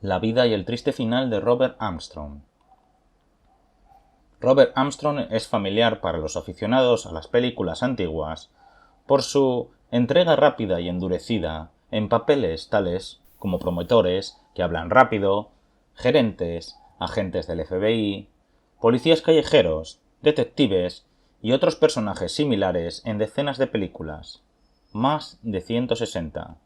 La vida y el triste final de Robert Armstrong. Robert Armstrong es familiar para los aficionados a las películas antiguas por su entrega rápida y endurecida en papeles tales como promotores que hablan rápido, gerentes, agentes del FBI, policías callejeros, detectives y otros personajes similares en decenas de películas, más de 160.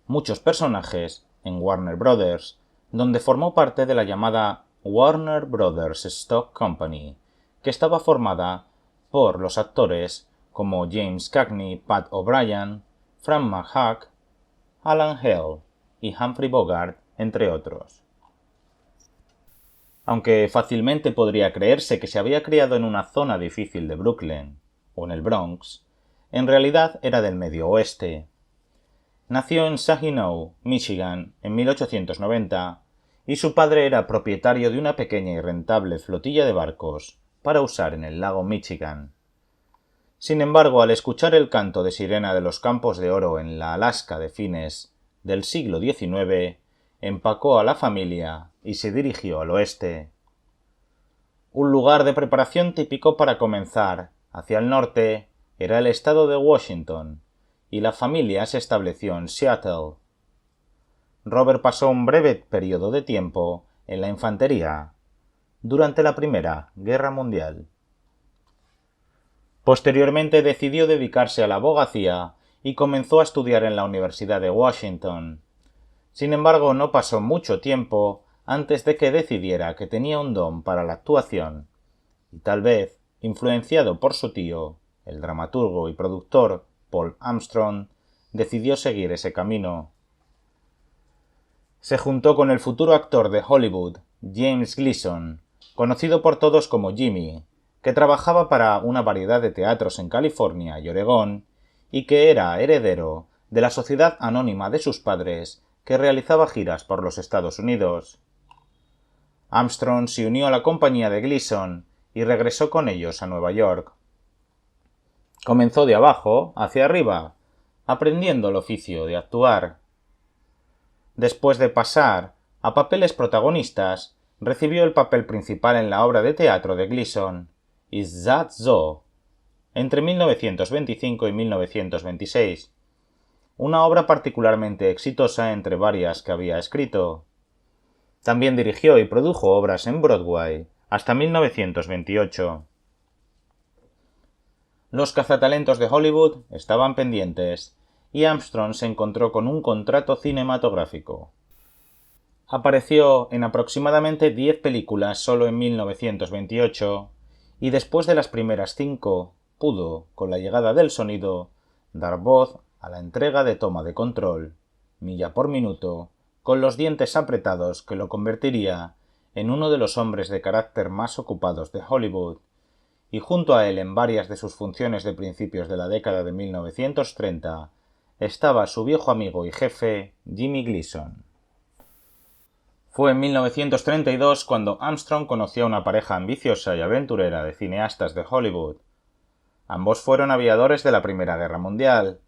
Muchos personajes en Warner Brothers, donde formó parte de la llamada Warner Brothers Stock Company, que estaba formada por los actores como James Cagney, Pat O'Brien, Frank McHugh, Alan Hale y Humphrey Bogart, entre otros. Aunque fácilmente podría creerse que se había criado en una zona difícil de Brooklyn o en el Bronx, en realidad era del Medio Oeste. Nació en Saginaw, Michigan, en 1890, y su padre era propietario de una pequeña y rentable flotilla de barcos para usar en el lago Michigan. Sin embargo, al escuchar el canto de sirena de los campos de oro en la Alaska de fines del siglo XIX, empacó a la familia y se dirigió al oeste. Un lugar de preparación típico para comenzar hacia el norte era el estado de Washington, y la familia se estableció en Seattle. Robert pasó un breve periodo de tiempo en la infantería durante la Primera Guerra Mundial. Posteriormente decidió dedicarse a la abogacía y comenzó a estudiar en la Universidad de Washington. Sin embargo, no pasó mucho tiempo antes de que decidiera que tenía un don para la actuación, y tal vez, influenciado por su tío, el dramaturgo y productor Paul Armstrong, decidió seguir ese camino. Se juntó con el futuro actor de Hollywood, James Gleason, conocido por todos como Jimmy, que trabajaba para una variedad de teatros en California y Oregón, y que era heredero de la sociedad anónima de sus padres, que realizaba giras por los Estados Unidos. Armstrong se unió a la compañía de Gleason y regresó con ellos a Nueva York. Comenzó de abajo hacia arriba, aprendiendo el oficio de actuar. Después de pasar a papeles protagonistas, recibió el papel principal en la obra de teatro de Gleason, Is That So?, entre 1925 y 1926, una obra particularmente exitosa entre varias que había escrito. También dirigió y produjo obras en Broadway hasta 1928. Los cazatalentos de Hollywood estaban pendientes, y Armstrong se encontró con un contrato cinematográfico. Apareció en aproximadamente 10 películas solo en 1928, y después de las primeras 5, pudo, con la llegada del sonido, dar voz a la entrega de toma de control, milla por minuto, con los dientes apretados que lo convertiría en uno de los hombres de carácter más ocupados de Hollywood, y junto a él en varias de sus funciones de principios de la década de 1930 estaba su viejo amigo y jefe Jimmy Gleason. Fue en 1932 cuando Armstrong conoció a una pareja ambiciosa y aventurera de cineastas de Hollywood. Ambos fueron aviadores de la Primera Guerra Mundial,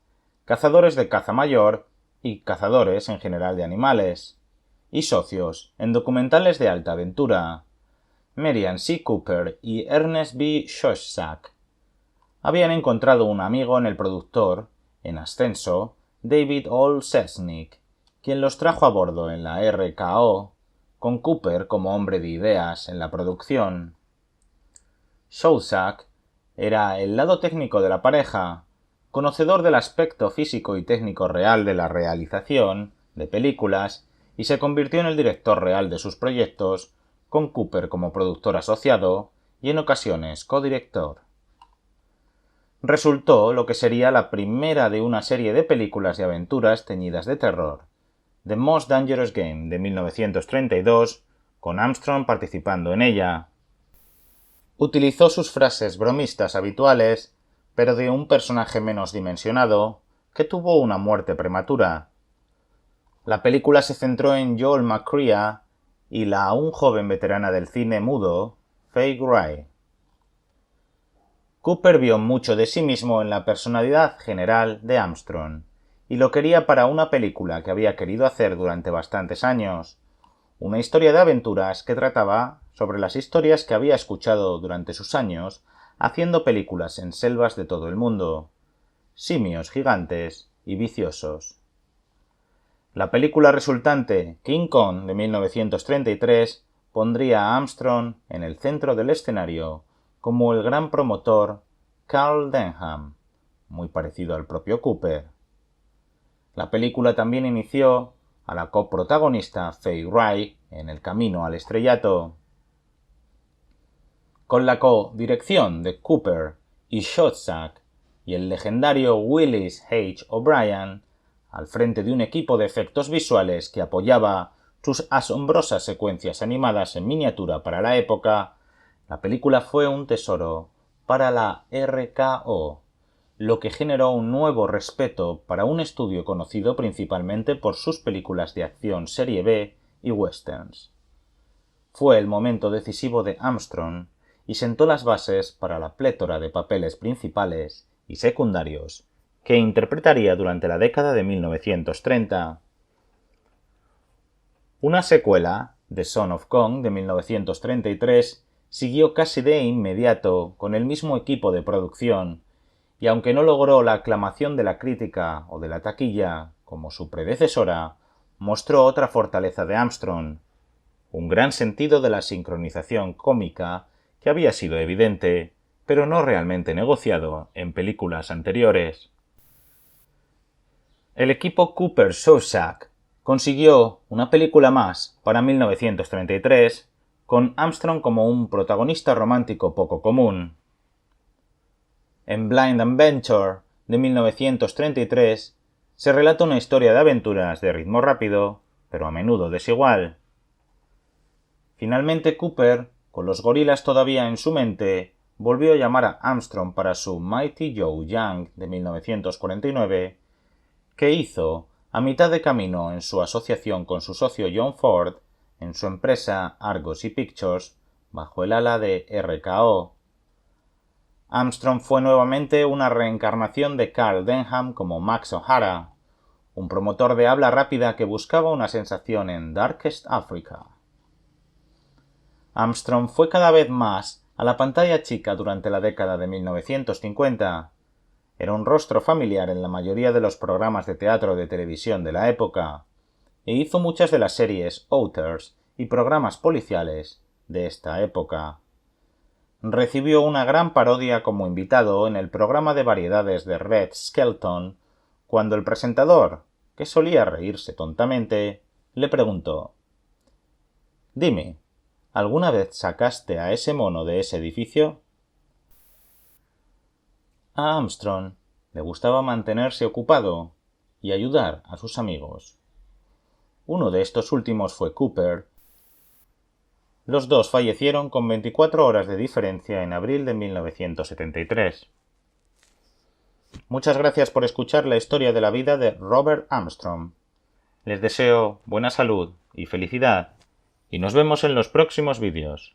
cazadores de caza mayor y cazadores en general de animales, y socios en documentales de alta aventura. Merian C. Cooper y Ernest B. Schoedsack habían encontrado un amigo en el productor, en ascenso, David Olszewski, quien los trajo a bordo en la RKO, con Cooper como hombre de ideas en la producción. Schoedsack era el lado técnico de la pareja, conocedor del aspecto físico y técnico real de la realización de películas, y se convirtió en el director real de sus proyectos, con Cooper como productor asociado y en ocasiones codirector. Resultó lo que sería la primera de una serie de películas de aventuras teñidas de terror, The Most Dangerous Game de 1932, con Armstrong participando en ella. Utilizó sus frases bromistas habituales, pero de un personaje menos dimensionado, que tuvo una muerte prematura. La película se centró en Joel McCrea y la aún joven veterana del cine mudo, Faye Gray. Cooper vio mucho de sí mismo en la personalidad general de Armstrong, y lo quería para una película que había querido hacer durante bastantes años, una historia de aventuras que trataba sobre las historias que había escuchado durante sus años haciendo películas en selvas de todo el mundo, simios gigantes y viciosos. La película resultante, King Kong de 1933, pondría a Armstrong en el centro del escenario como el gran promotor Carl Denham, muy parecido al propio Cooper. La película también inició a la coprotagonista Fay Wright en el camino al estrellato. Con la co-dirección de Cooper y Shostak y el legendario Willis H. O'Brien, al frente de un equipo de efectos visuales que apoyaba sus asombrosas secuencias animadas en miniatura para la época, la película fue un tesoro para la RKO, lo que generó un nuevo respeto para un estudio conocido principalmente por sus películas de acción serie B y westerns. Fue el momento decisivo de Armstrong y sentó las bases para la plétora de papeles principales y secundarios que interpretaría durante la década de 1930. Una secuela, The Son of Kong de 1933, siguió casi de inmediato con el mismo equipo de producción, y aunque no logró la aclamación de la crítica o de la taquilla como su predecesora, mostró otra fortaleza de Armstrong, un gran sentido de la sincronización cómica que había sido evidente, pero no realmente negociado en películas anteriores. El equipo Cooper-Shostak consiguió una película más para 1933, con Armstrong como un protagonista romántico poco común. En Blind Adventure de 1933 se relata una historia de aventuras de ritmo rápido, pero a menudo desigual. Finalmente Cooper, con los gorilas todavía en su mente, volvió a llamar a Armstrong para su Mighty Joe Young de 1949, que hizo a mitad de camino en su asociación con su socio John Ford en su empresa Argosy Pictures bajo el ala de RKO. Armstrong fue nuevamente una reencarnación de Carl Denham como Max O'Hara, un promotor de habla rápida que buscaba una sensación en Darkest Africa. Armstrong fue cada vez más a la pantalla chica durante la década de 1950. Era un rostro familiar en la mayoría de los programas de teatro de televisión de la época, e hizo muchas de las series Outers y programas policiales de esta época. Recibió una gran parodia como invitado en el programa de variedades de Red Skelton, cuando el presentador, que solía reírse tontamente, le preguntó: «Dime, ¿alguna vez sacaste a ese mono de ese edificio?». A Armstrong le gustaba mantenerse ocupado y ayudar a sus amigos. Uno de estos últimos fue Cooper. Los dos fallecieron con 24 horas de diferencia en abril de 1973. Muchas gracias por escuchar la historia de la vida de Robert Armstrong. Les deseo buena salud y felicidad, y nos vemos en los próximos vídeos.